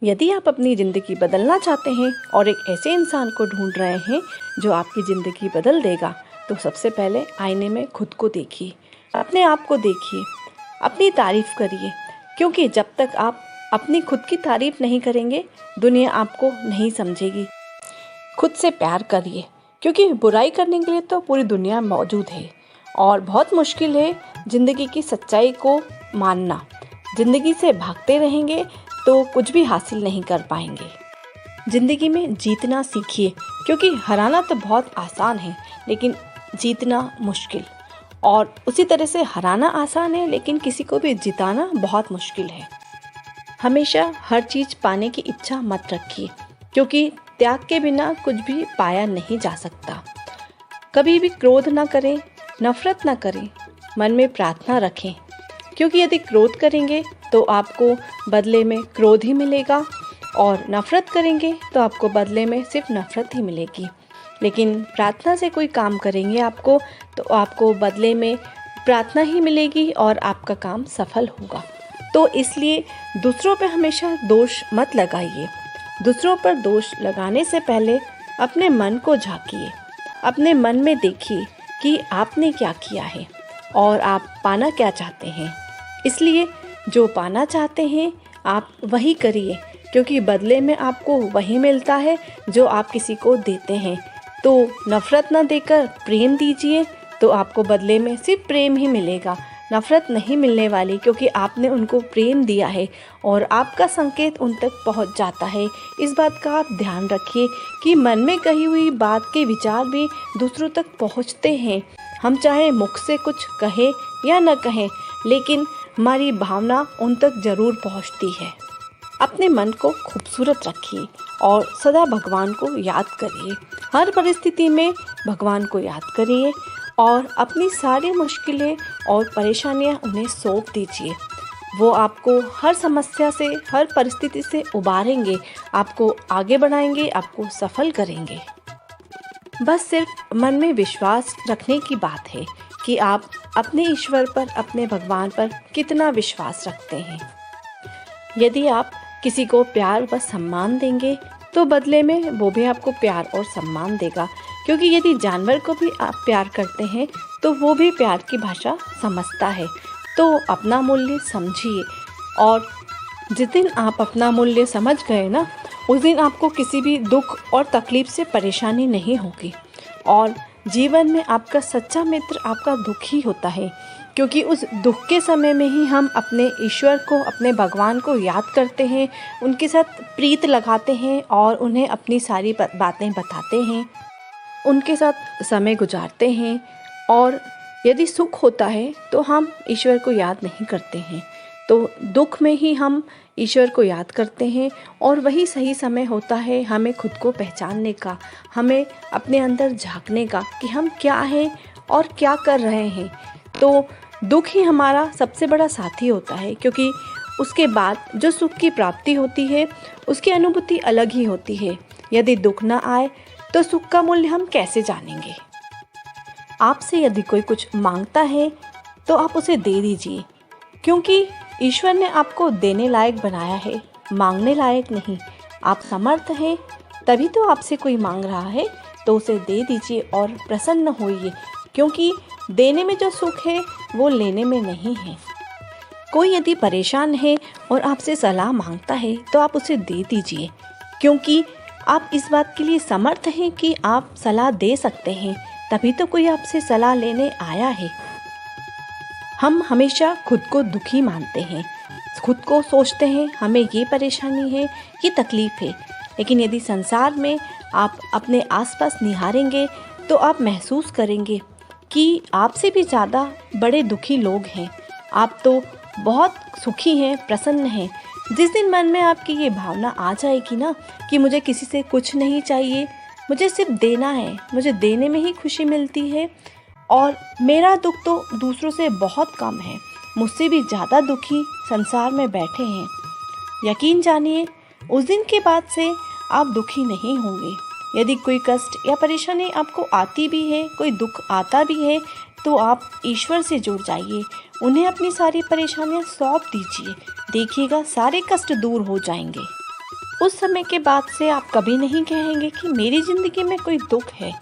यदि आप अपनी ज़िंदगी बदलना चाहते हैं और एक ऐसे इंसान को ढूंढ रहे हैं जो आपकी ज़िंदगी बदल देगा, तो सबसे पहले आईने में खुद को देखिए, अपने आप को देखिए, अपनी तारीफ़ करिए। क्योंकि जब तक आप अपनी खुद की तारीफ़ नहीं करेंगे, दुनिया आपको नहीं समझेगी। खुद से प्यार करिए, क्योंकि बुराई करने के लिए तो पूरी दुनिया मौजूद है और बहुत मुश्किल है ज़िंदगी की सच्चाई को मानना। ज़िंदगी से भागते रहेंगे तो कुछ भी हासिल नहीं कर पाएंगे। ज़िंदगी में जीतना सीखिए, क्योंकि हराना तो बहुत आसान है लेकिन जीतना मुश्किल, और उसी तरह से हराना आसान है लेकिन किसी को भी जिताना बहुत मुश्किल है। हमेशा हर चीज़ पाने की इच्छा मत रखिए, क्योंकि त्याग के बिना कुछ भी पाया नहीं जा सकता। कभी भी क्रोध ना करें, नफरत ना करें, मन में प्रार्थना रखें, क्योंकि यदि क्रोध करेंगे तो आपको बदले में क्रोध ही मिलेगा, और नफ़रत करेंगे तो आपको बदले में सिर्फ नफ़रत ही मिलेगी। लेकिन प्रार्थना से कोई काम करेंगे तो आपको बदले में प्रार्थना ही मिलेगी और आपका काम सफल होगा। तो इसलिए दूसरों पे हमेशा दोष मत लगाइए। दूसरों पर दोष लगाने से पहले अपने मन को झांकिए, अपने मन में देखिए कि आपने क्या किया है और आप पाना क्या चाहते हैं। इसलिए जो पाना चाहते हैं आप वही करिए, क्योंकि बदले में आपको वही मिलता है जो आप किसी को देते हैं। तो नफ़रत ना देकर प्रेम दीजिए, तो आपको बदले में सिर्फ प्रेम ही मिलेगा, नफ़रत नहीं मिलने वाली, क्योंकि आपने उनको प्रेम दिया है और आपका संकेत उन तक पहुंच जाता है। इस बात का आप ध्यान रखिए कि मन में कही हुई बात के विचार भी दूसरों तक पहुंचते हैं। हम चाहे मुख से कुछ कहें या न कहें, लेकिन हमारी भावना उन तक ज़रूर पहुंचती है। अपने मन को खूबसूरत रखिए और सदा भगवान को याद करिए। हर परिस्थिति में भगवान को याद करिए और अपनी सारी मुश्किलें और परेशानियां उन्हें सौंप दीजिए। वो आपको हर समस्या से, हर परिस्थिति से उबारेंगे, आपको आगे बढ़ाएंगे, आपको सफल करेंगे। बस सिर्फ मन में विश्वास रखने की बात है कि आप अपने ईश्वर पर, अपने भगवान पर कितना विश्वास रखते हैं। यदि आप किसी को प्यार व सम्मान देंगे तो बदले में वो भी आपको प्यार और सम्मान देगा, क्योंकि यदि जानवर को भी आप प्यार करते हैं तो वो भी प्यार की भाषा समझता है। तो अपना मूल्य समझिए, और जिस दिन आप अपना मूल्य समझ गए ना, उस दिन आपको किसी भी दुख और तकलीफ से परेशानी नहीं होगी। और जीवन में आपका सच्चा मित्र आपका दुख ही होता है, क्योंकि उस दुख के समय में ही हम अपने ईश्वर को, अपने भगवान को याद करते हैं, उनके साथ प्रीत लगाते हैं और उन्हें अपनी सारी बातें बताते हैं, उनके साथ समय गुजारते हैं। और यदि सुख होता है तो हम ईश्वर को याद नहीं करते हैं, तो दुख में ही हम ईश्वर को याद करते हैं, और वही सही समय होता है हमें खुद को पहचानने का, हमें अपने अंदर झांकने का कि हम क्या हैं और क्या कर रहे हैं। तो दुख ही हमारा सबसे बड़ा साथी होता है, क्योंकि उसके बाद जो सुख की प्राप्ति होती है उसकी अनुभूति अलग ही होती है। यदि दुख ना आए तो सुख का मूल्य हम कैसे जानेंगे। आपसे यदि कोई कुछ मांगता है तो आप उसे दे दीजिए, क्योंकि ईश्वर ने आपको देने लायक बनाया है, मांगने लायक नहीं। आप समर्थ हैं तभी तो आपसे कोई मांग रहा है, तो उसे दे दीजिए और प्रसन्न होइए, क्योंकि देने में जो सुख है वो लेने में नहीं है। कोई यदि परेशान है और आपसे सलाह मांगता है तो आप उसे दे दीजिए, क्योंकि आप इस बात के लिए समर्थ हैं कि आप सलाह दे सकते हैं, तभी तो कोई आपसे सलाह लेने आया है। हम हमेशा खुद को दुखी मानते हैं, खुद को सोचते हैं हमें ये परेशानी है, ये तकलीफ़ है। लेकिन यदि संसार में आप अपने आसपास निहारेंगे तो आप महसूस करेंगे कि आपसे भी ज़्यादा बड़े दुखी लोग हैं। आप तो बहुत सुखी हैं, प्रसन्न हैं। जिस दिन मन में आपकी ये भावना आ जाएगी ना कि मुझे किसी से कुछ नहीं चाहिए, मुझे सिर्फ देना है, मुझे देने में ही खुशी मिलती है, और मेरा दुख तो दूसरों से बहुत कम है, मुझसे भी ज़्यादा दुखी संसार में बैठे हैं, यकीन जानिए उस दिन के बाद से आप दुखी नहीं होंगे। यदि कोई कष्ट या परेशानी आपको आती भी है, कोई दुख आता भी है, तो आप ईश्वर से जुड़ जाइए, उन्हें अपनी सारी परेशानियां सौंप दीजिए। देखिएगा सारे कष्ट दूर हो जाएंगे। उस समय के बाद से आप कभी नहीं कहेंगे कि मेरी ज़िंदगी में कोई दुख है।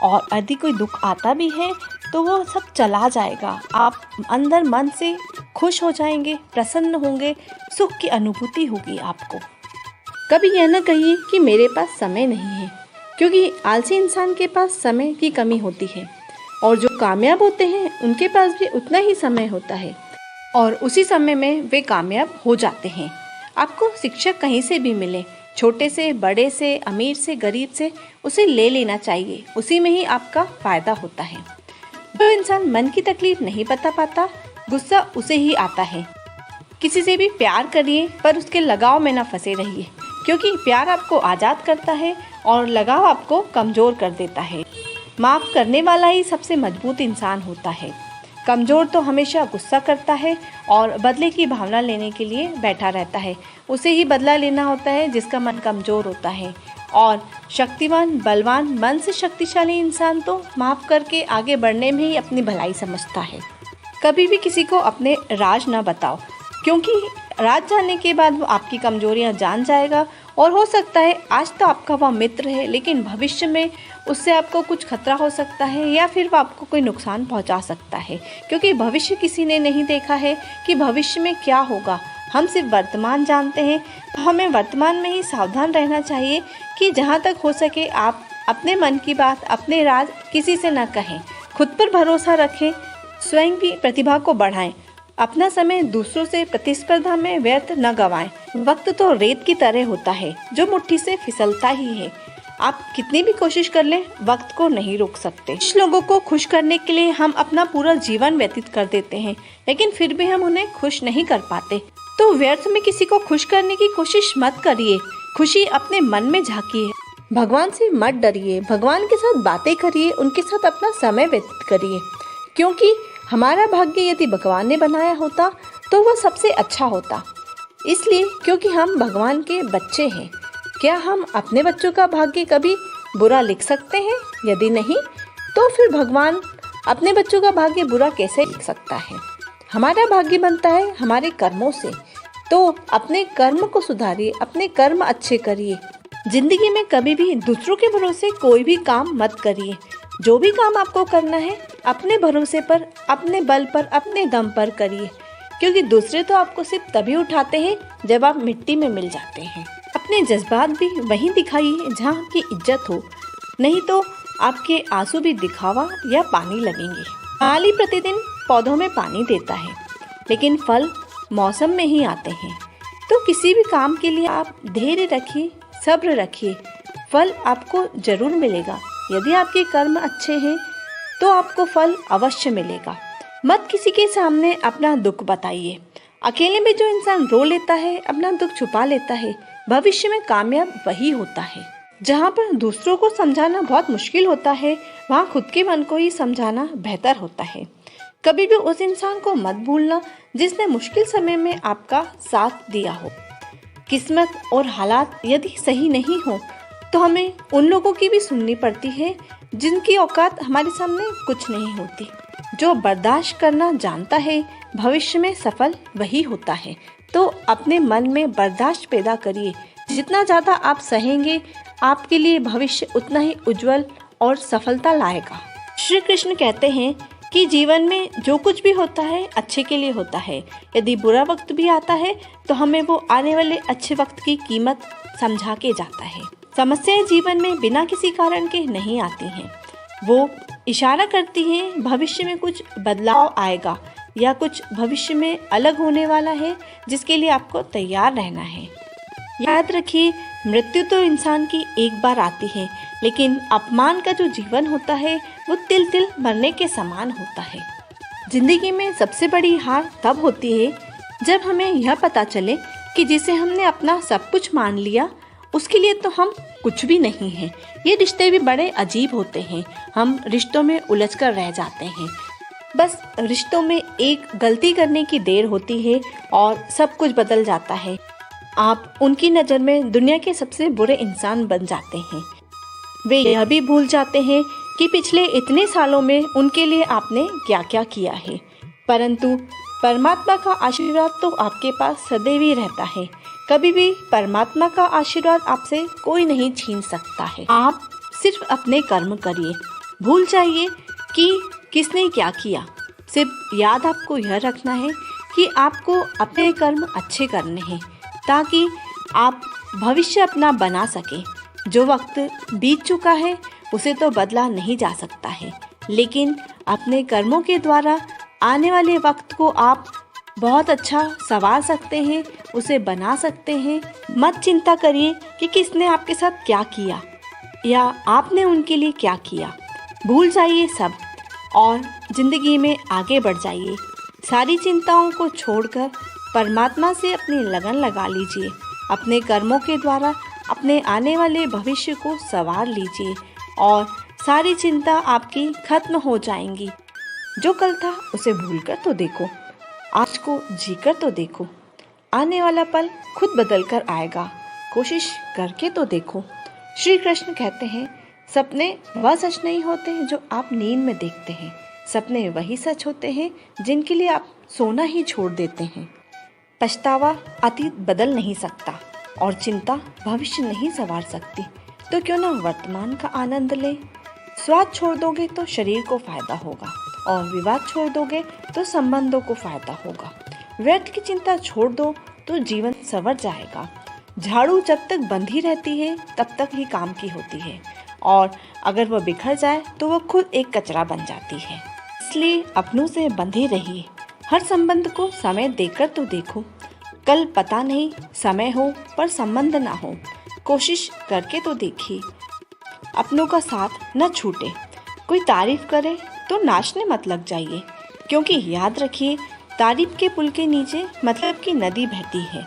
और यदि कोई दुख आता भी है तो वो सब चला जाएगा। आप अंदर मन से खुश हो जाएंगे, प्रसन्न होंगे, सुख की अनुभूति होगी आपको। कभी यह न कहिए कि मेरे पास समय नहीं है, क्योंकि आलसी इंसान के पास समय की कमी होती है और जो कामयाब होते हैं उनके पास भी उतना ही समय होता है और उसी समय में वे कामयाब हो जाते हैं। आपको शिक्षा कहीं से भी मिले, छोटे से बड़े से, अमीर से गरीब से, उसे ले लेना चाहिए। उसी में ही आपका फायदा होता है। जो इंसान मन की तकलीफ नहीं बता पाता, गुस्सा उसे ही आता है। किसी से भी प्यार करिए पर उसके लगाव में ना फंसे रहिए, क्योंकि प्यार आपको आज़ाद करता है और लगाव आपको कमज़ोर कर देता है। माफ़ करने वाला ही सबसे मजबूत इंसान होता है। कमज़ोर तो हमेशा गुस्सा करता है और बदले की भावना लेने के लिए बैठा रहता है। उसे ही बदला लेना होता है जिसका मन कमज़ोर होता है। और शक्तिवान, बलवान, मन से शक्तिशाली इंसान तो माफ़ करके आगे बढ़ने में ही अपनी भलाई समझता है। कभी भी किसी को अपने राज ना बताओ, क्योंकि राज जानने के बाद वो आपकी कमजोरियां जान जाएगा और हो सकता है आज तो आपका वह मित्र है, लेकिन भविष्य में उससे आपको कुछ खतरा हो सकता है या फिर वो आपको कोई नुकसान पहुंचा सकता है, क्योंकि भविष्य किसी ने नहीं देखा है कि भविष्य में क्या होगा। हम सिर्फ वर्तमान जानते हैं, तो हमें वर्तमान में ही सावधान रहना चाहिए कि जहाँ तक हो सके आप अपने मन की बात, अपने राज किसी से न कहें। खुद पर भरोसा रखें, स्वयं की प्रतिभा को बढ़ाएं, अपना समय दूसरों से प्रतिस्पर्धा में व्यर्थ न गवाएं। वक्त तो रेत की तरह होता है जो मुट्ठी से फिसलता ही है। आप कितनी भी कोशिश कर लें, वक्त को नहीं रोक सकते। कुछ लोगों को खुश करने के लिए हम अपना पूरा जीवन व्यतीत कर देते हैं, लेकिन फिर भी हम उन्हें खुश नहीं कर पाते। तो व्यर्थ में किसी को खुश करने की कोशिश मत करिए। खुशी अपने मन में झांकिए। भगवान से मत डरिए, भगवान के साथ बातें करिए, उनके साथ अपना समय व्यतीत करिए, क्योंकि हमारा भाग्य यदि भगवान ने बनाया होता तो वह सबसे अच्छा होता। इसलिए क्योंकि हम भगवान के बच्चे हैं। क्या हम अपने बच्चों का भाग्य कभी बुरा लिख सकते हैं? यदि नहीं, तो फिर भगवान अपने बच्चों का भाग्य बुरा कैसे लिख सकता है? हमारा भाग्य बनता है हमारे कर्मों से। तो अपने कर्म को सुधारिए, अपने कर्म अच्छे करिए। जिंदगी में कभी भी दूसरों के भरोसे कोई भी काम मत करिए। जो भी काम आपको करना है अपने भरोसे पर, अपने बल पर, अपने दम पर करिए, क्योंकि दूसरे तो आपको सिर्फ तभी उठाते हैं जब आप मिट्टी में मिल जाते हैं। अपने जज्बात भी वहीं दिखाइए जहाँ आपकी इज्जत हो, नहीं तो आपके आंसू भी दिखावा या पानी लगेंगे। माली प्रतिदिन पौधों में पानी देता है, लेकिन फल मौसम में ही आते हैं। तो किसी भी काम के लिए आप धैर्य रखिए, सब्र रखिए, फल आपको जरूर मिलेगा। यदि आपके कर्म अच्छे हैं तो आपको फल अवश्य मिलेगा। मत किसी के सामने अपना दुख बताइए। अकेले में जो इंसान रो लेता है, अपना दुख छुपा लेता है, भविष्य में कामयाब वही होता है। जहाँ पर दूसरों को समझाना बहुत मुश्किल होता है, वहाँ खुद के मन को ही समझाना बेहतर होता है। कभी भी उस इंसान को मत भूलना जिसने मुश्किल समय में आपका साथ दिया हो। किस्मत और हालात यदि सही नहीं हो तो हमें उन लोगों की भी सुननी पड़ती है जिनकी औकात हमारे सामने कुछ नहीं होती। जो बर्दाश्त करना जानता है, भविष्य में सफल वही होता है। तो अपने मन में बर्दाश्त पैदा करिए। जितना ज़्यादा आप सहेंगे, आपके लिए भविष्य उतना ही उज्जवल और सफलता लाएगा। श्री कृष्ण कहते हैं कि जीवन में जो कुछ भी होता है अच्छे के लिए होता है। यदि बुरा वक्त भी आता है तो हमें वो आने वाले अच्छे वक्त की कीमत समझा के जाता है। समस्याएं जीवन में बिना किसी कारण के नहीं आती हैं। वो इशारा करती हैं भविष्य में कुछ बदलाव आएगा या कुछ भविष्य में अलग होने वाला है, जिसके लिए आपको तैयार रहना है। याद रखिए, मृत्यु तो इंसान की एक बार आती है, लेकिन अपमान का जो जीवन होता है वो तिल तिल मरने के समान होता है। जिंदगी में सबसे बड़ी हार तब होती है जब हमें यह पता चले कि जिसे हमने अपना सब कुछ मान लिया उसके लिए तो हम कुछ भी नहीं हैं। ये रिश्ते भी बड़े अजीब होते हैं। हम रिश्तों में उलझ कर रह जाते हैं। बस रिश्तों में एक गलती करने की देर होती है और सब कुछ बदल जाता है। आप उनकी नज़र में दुनिया के सबसे बुरे इंसान बन जाते हैं। वे यह भी भूल जाते हैं कि पिछले इतने सालों में उनके लिए आपने क्या क्या किया है। परंतु परमात्मा का आशीर्वाद तो आपके पास सदैव ही रहता है। कभी भी परमात्मा का आशीर्वाद आपसे कोई नहीं छीन सकता है। आप सिर्फ अपने कर्म करिए, भूल जाइए कि किसने क्या किया। सिर्फ याद आपको यह रखना है कि आपको अपने कर्म अच्छे करने हैं ताकि आप भविष्य अपना बना सके। जो वक्त बीत चुका है उसे तो बदला नहीं जा सकता है, लेकिन अपने कर्मों के द्वारा आने वाले वक्त को आप बहुत अच्छा संवार सकते हैं, उसे बना सकते हैं। मत चिंता करिए कि किसने आपके साथ क्या किया या आपने उनके लिए क्या किया। भूल जाइए सब और जिंदगी में आगे बढ़ जाइए। सारी चिंताओं को छोड़कर परमात्मा से अपनी लगन लगा लीजिए। अपने कर्मों के द्वारा अपने आने वाले भविष्य को संवार लीजिए और सारी चिंता आपकी खत्म हो जाएंगी। जो कल था उसे भूलकर तो देखो, आज को जीकर तो देखो। आने वाला पल खुद बदल कर आएगा, कोशिश करके तो देखो। श्री कृष्ण कहते हैं, सपने वह सच नहीं होते जो आप नींद में देखते हैं, सपने वही सच होते हैं जिनके लिए आप सोना ही छोड़ देते हैं। पछतावा अतीत बदल नहीं सकता और चिंता भविष्य नहीं संवार सकती, तो क्यों ना वर्तमान का आनंद ले। स्वाद छोड़ दोगे तो शरीर को फायदा होगा और विवाद छोड़ दोगे तो संबंधों को फायदा होगा। व्यर्थ की चिंता छोड़ दो तो जीवन संवर जाएगा। झाड़ू जब तक बंधी रहती है तब तक ही काम की होती है और अगर वह बिखर जाए तो वह खुद एक कचरा बन जाती है। इसलिए अपनों से बंधे रहिए। हर संबंध को समय देकर तो देखो। कल पता नहीं समय हो पर संबंध ना हो, कोशिश करके तो देखिए। अपनों का साथ न छूटे। कोई तारीफ करे तो नाचने मत लग जाइए, क्योंकि याद रखिए तारीफ के पुल के नीचे मतलब की नदी बहती है।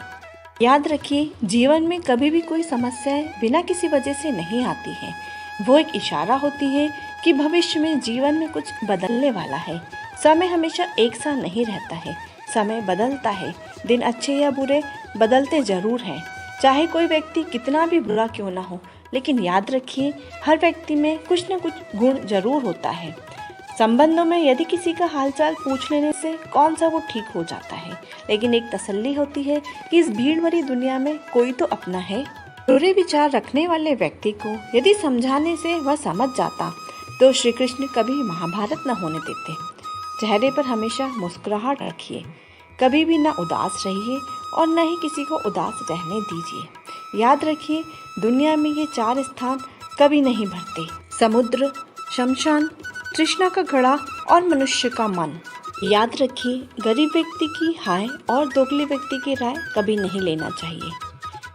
याद रखिए जीवन में कभी भी कोई समस्याएं बिना किसी वजह से नहीं आती है। वो एक इशारा होती है कि भविष्य में जीवन में कुछ बदलने वाला है। समय हमेशा एक सा नहीं रहता है, समय बदलता है। दिन अच्छे या बुरे बदलते जरूर हैं, चाहे कोई व्यक्ति कितना भी बुरा क्यों ना हो। लेकिन याद रखिए हर व्यक्ति में कुछ न कुछ गुण जरूर होता है। संबंधों में यदि किसी का हालचाल पूछ लेने से कौन सा वो ठीक हो जाता है, लेकिन एक तसल्ली होती है कि इस भीड़ भरी दुनिया में कोई तो अपना है। बुरे विचार रखने वाले व्यक्ति को यदि समझाने से वह समझ जाता तो श्री कृष्ण कभी महाभारत न होने देते। चेहरे पर हमेशा मुस्कुराहट रखिए, कभी भी ना उदास रहिए और न ही किसी को उदास रहने दीजिए। याद रखिए दुनिया में ये 4 स्थान कभी नहीं भरते: समुद्र, शमशान, तृष्णा का घड़ा और मनुष्य का मन। याद रखिए गरीब व्यक्ति की हाय और दोगले व्यक्ति की राय कभी नहीं लेना चाहिए।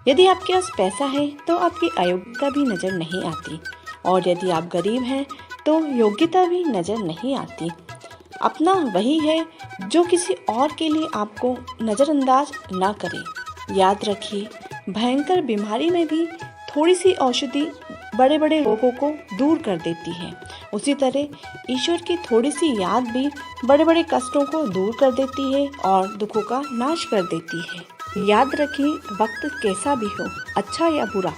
यदि आपके पास पैसा है तो आपकी अयोग्यता भी नजर नहीं आती, और यदि आप गरीब हैं तो योग्यता भी नजर नहीं आती। अपना वही है जो किसी और के लिए आपको नज़रअंदाज ना करे। याद रखिए भयंकर बीमारी में भी थोड़ी सी औषधि बड़े बड़े रोगों को दूर कर देती है। उसी तरह ईश्वर की थोड़ी सी याद भी बड़े बड़े कष्टों को दूर कर देती है और दुखों का नाश कर देती है। याद रखिए वक्त कैसा भी हो, अच्छा या बुरा,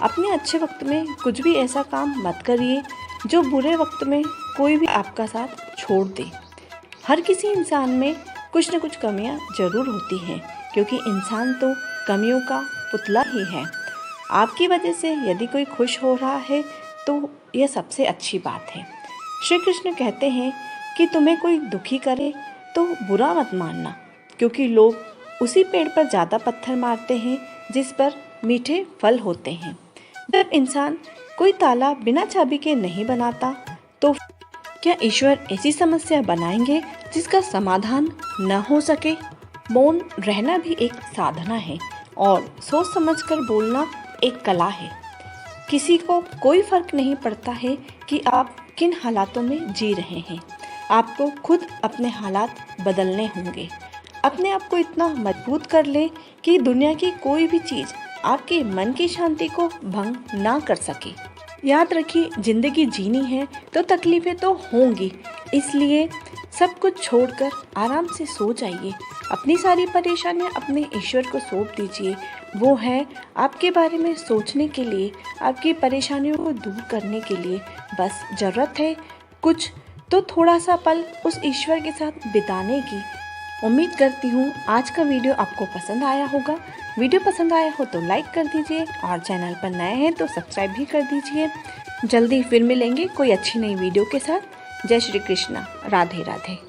अपने अच्छे वक्त में कुछ भी ऐसा काम मत करिए जो बुरे वक्त में कोई भी आपका साथ छोड़ दे। हर किसी इंसान में कुछ न कुछ कमियां जरूर होती हैं, क्योंकि इंसान तो कमियों का पुतला ही है। आपकी वजह से यदि कोई खुश हो रहा है तो यह सबसे अच्छी बात है। श्री कृष्ण कहते हैं कि तुम्हें कोई दुखी करे तो बुरा मत मानना, क्योंकि लोग उसी पेड़ पर ज़्यादा पत्थर मारते हैं जिस पर मीठे फल होते हैं। जब इंसान कोई ताला बिना चाबी के नहीं बनाता तो क्या ईश्वर ऐसी समस्या बनाएंगे जिसका समाधान न हो सके? मौन रहना भी एक साधना है और सोच समझकर बोलना एक कला है। किसी को कोई फर्क नहीं पड़ता है कि आप किन हालातों में जी रहे हैं। आपको खुद अपने हालात बदलने होंगे। अपने आप को इतना मजबूत कर ले कि दुनिया की कोई भी चीज़ आपके मन की शांति को भंग ना कर सके। याद रखिए जिंदगी जीनी है तो तकलीफें तो होंगी, इसलिए सब कुछ छोड़कर आराम से सो जाइए। अपनी सारी परेशानियां अपने ईश्वर को सौंप दीजिए। वो है आपके बारे में सोचने के लिए, आपकी परेशानियों को दूर करने के लिए। बस ज़रूरत है कुछ तो थोड़ा सा पल उस ईश्वर के साथ बिताने की। उम्मीद करती हूँ आज का वीडियो आपको पसंद आया होगा। वीडियो पसंद आया हो तो लाइक कर दीजिए और चैनल पर नए हैं तो सब्सक्राइब भी कर दीजिए। जल्दी फिर मिलेंगे कोई अच्छी नई वीडियो के साथ। जय श्री कृष्णा, राधे राधे।